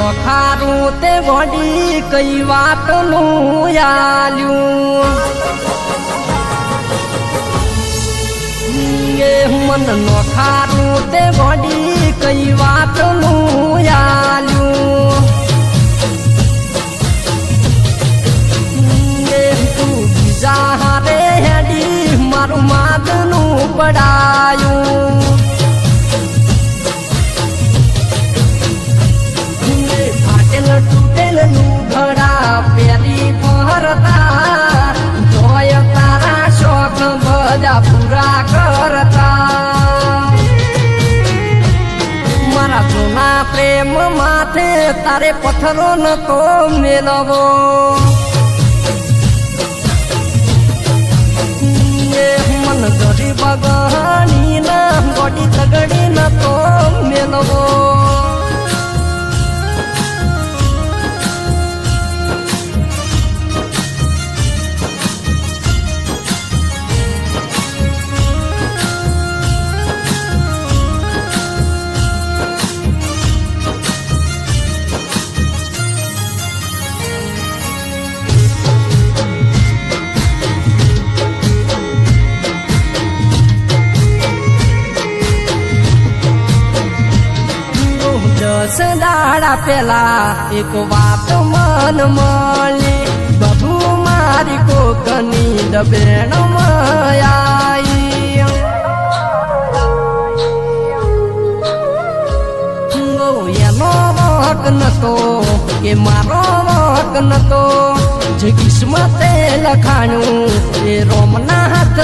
નોખારું તે ગોડી કઈ વાતનું આલ્યું મન નોખારું તે ગોડી કઈ વાતનું આલ્યું તું બીજા હારે હેડી મારું માદનું પડાયું તૂટેલ લુગડા પેલી ફરતા જોય તારા શોખ બધા પૂરા કરતા મારા જૂના પ્રેમ માથે તારે પથ્થરો નતો મેલવો મન ગરીબ ગણી ના ગોડી તગડી નતો મેલવો દાડા પેલા એક વાત મન મળી બબુ મારી કોકની દબેણ મયાઈ એનો વક નતો કે મારો વક નતો જે કિસ્મતે લખાણું એ રોમના